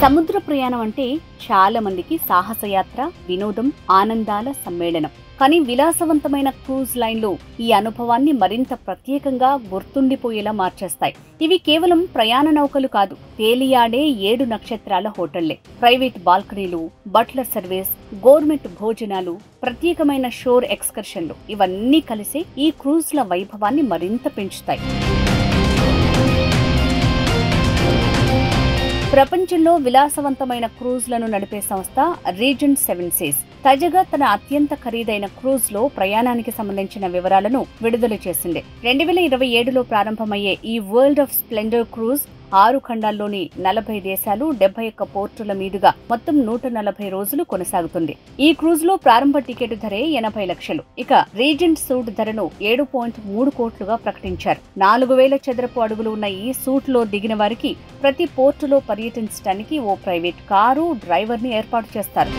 సముద్ర ప్రయాణం అంటే చాలా మందికి సాహసయాత్ర, వినోదం, ఆనందాల సమ్మేళనం. కానీ విలాసవంతమైన క్రూజ్ లైన్లు ఈ అనుభవాన్ని మరింత ప్రత్యేకంగా గుర్తుండిపోయేలా మార్చేస్తాయి. ఇవి కేవలం ప్రయాణ నౌకలు కాదు, తేలియాడే 7 నక్షత్రాల హోటళ్లే. ప్రైవేట్ బాల్కనీలు, బట్లర్ సర్వీస్, గవర్నమెంట్ భోజనాలు, ప్రత్యేకమైన షోర్ ఎక్స్కర్షన్లు ఇవన్నీ కలిసి ఈ క్రూజ్ల వైభవాన్ని మరింత పెంచుతాయి. ప్రపంచంలో విలాసవంతమైన క్రూజ్లను నడిపే సంస్థ రీజెంట్ 7 సీస్ తాజాగా తన అత్యంత ఖరీదైన క్రూజ్ లో ప్రయాణానికి సంబంధించిన వివరాలను విడుదల చేసింది. 2027లో ప్రారంభమయ్యే ఈ వరల్డ్ ఆఫ్ స్ప్లెండర్ క్రూజ్ 6 ఖండాల్లోని 40 దేశాలు, 71 పోర్టుల మీదుగా మొత్తం 140 రోజులు కొనసాగుతుంది. ఈ క్రూజ్ లో ప్రారంభ టికెట్ ధరే 80 లక్షలు. ఇక రీజెంట్ సూట్ ధరను 7.3 కోట్లుగా ప్రకటించారు. 4000 చదరపు అడుగులు ఉన్న ఈ సూట్ లో దిగిన వారికి ప్రతి పోర్టులో పర్యటించడానికి ఓ ప్రైవేట్ కారు, డ్రైవర్ ని ఏర్పాటు చేస్తారు.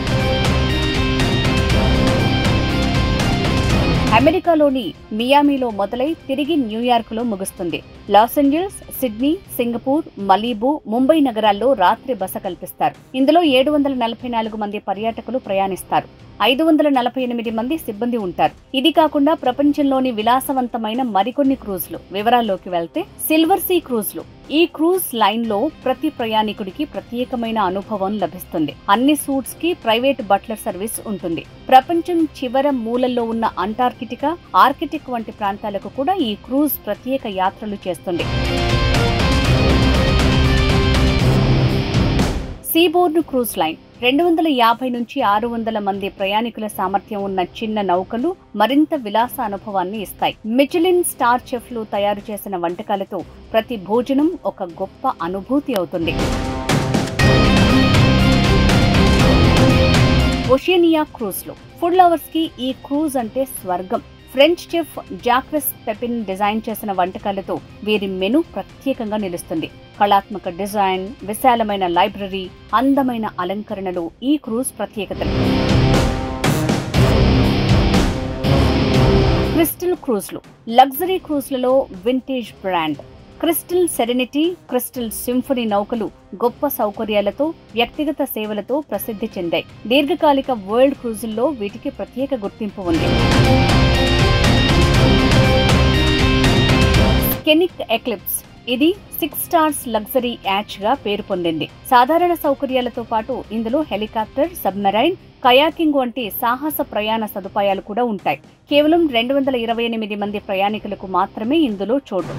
అమెరికాలోని మియామిలో మొదలై తిరిగి న్యూయార్క్ లో ముగుస్తుంది. Los Angeles, Sydney, Singapore, Malibu, Mumbai నగరాల్లో రాత్రి బస కల్పిస్తారు. ఇందులో 744 మంది పర్యాటకులు ప్రయాణిస్తారు. 548 మంది సిబ్బంది ఉంటారు. ఇది కాకుండా ప్రపంచంలోని విలాసవంతమైన మరికొన్ని క్రూజ్లు వివరాల్లోకి వెళ్తే, సిల్వర్ సీ క్రూజ్లు. ఈ క్రూజ్ లైన్ లో ప్రతి ప్రయాణికుడికి ప్రత్యేకమైన అనుభవం లభిస్తుంది. అన్ని సూట్స్ కి ప్రైవేట్ బట్లర్ సర్వీస్ ఉంటుంది. ప్రపంచం చివర మూలల్లో ఉన్న అంటార్కిటికా, ఆర్కిటిక్ వంటి ప్రాంతాలకు కూడా ఈ క్రూజ్ ప్రత్యేక యాత్రలు చేస్తుంది. సీబోర్న్ క్రూజ్ లైన్ 250 నుంచి 600 మంది ప్రయాణికుల సామర్థ్యం ఉన్న చిన్న నౌకలు మరింత విలాస అనుభవాన్ని ఇస్తాయి. మిచెలిన్ స్టార్ చెఫ్లు తయారు చేసిన వంటకాలతో ప్రతి భోజనం ఒక గొప్ప అనుభూతి అవుతుంది. ఓషియనియా క్రూజ్లు ఫుడ్ లవర్స్ కి ఈ క్రూజ్ అంటే స్వర్గం. ఫ్రెంచ్ చెఫ్ జాక్వెస్ పెపిన్ డిజైన్ చేసిన వంటకాలతో వీరి మెను ప్రత్యేకంగా నిలుస్తుంది. కళాత్మక డిజైన్, విశాలమైన లైబ్రరీ, అందమైన అలంకరణలు ఈ క్రూజ్ ప్రత్యేకతలు. క్రిస్టల్ క్రూజ్లు లగ్జరీ క్రూజ్లలో vintage brand. Crystal Serenity, Crystal Symphony నౌకలు గొప్ప సౌకర్యాలతో, వ్యక్తిగత సేవలతో ప్రసిద్ధి చెందాయి. దీర్ఘకాలిక వరల్డ్ క్రూజుల్లో వీటికి ప్రత్యేక గుర్తింపు ఉంది. స్కెనిక్ ఎక్లిప్స్ ఇది 6 స్టార్స్ లగ్జరీ యాచ్ గా పేరు పొందింది. సాధారణ సౌకర్యాలతో పాటు ఇందులో హెలికాప్టర్, సబ్మెరైన్, కయాకింగ్ వంటి సాహస ప్రయాణ సదుపాయాలు కూడా ఉంటాయి. కేవలం 228 మంది ప్రయాణికులకు మాత్రమే ఇందులో చోటు.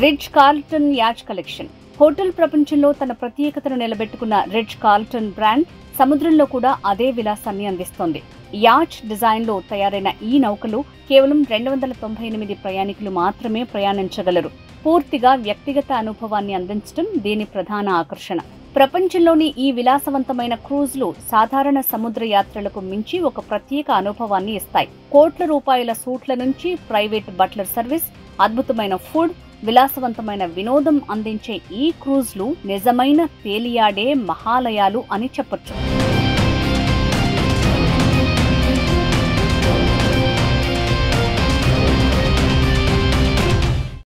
Ridge Carlton yacht collection hotel ప్రపంచంలో తన ప్రత్యేకతను నిలబెట్టుకున్న రిడ్జ్ కార్ల్టన్ బ్రాండ్ సముద్రంలో కూడా అదే విలాసాన్ని అందిస్తోంది. యాచ్ డిజైన్ లో తయారైన ఈ నౌకలు కేవలం 298 ప్రయాణికులు మాత్రమే ప్రయాణించగలరు. పూర్తిగా వ్యక్తిగత అనుభవాన్ని అందించడం దీని ప్రధాన ఆకర్షణ. ప్రపంచంలోని ఈ విలాసవంతమైన క్రూజ్లు సాధారణ సముద్ర యాత్రలకు మించి ఒక ప్రత్యేక అనుభవాన్ని ఇస్తాయి. కోట్ల రూపాయల సూట్ల నుంచి ప్రైవేట్ బట్లర్ సర్వీస్, అద్భుతమైన ఫుడ్, విలాసవంతమైన వినోదం అందించే ఈ క్రూజ్లు నిజమైన తేలియాడే మహాలయాలు అని చెప్పొచ్చు.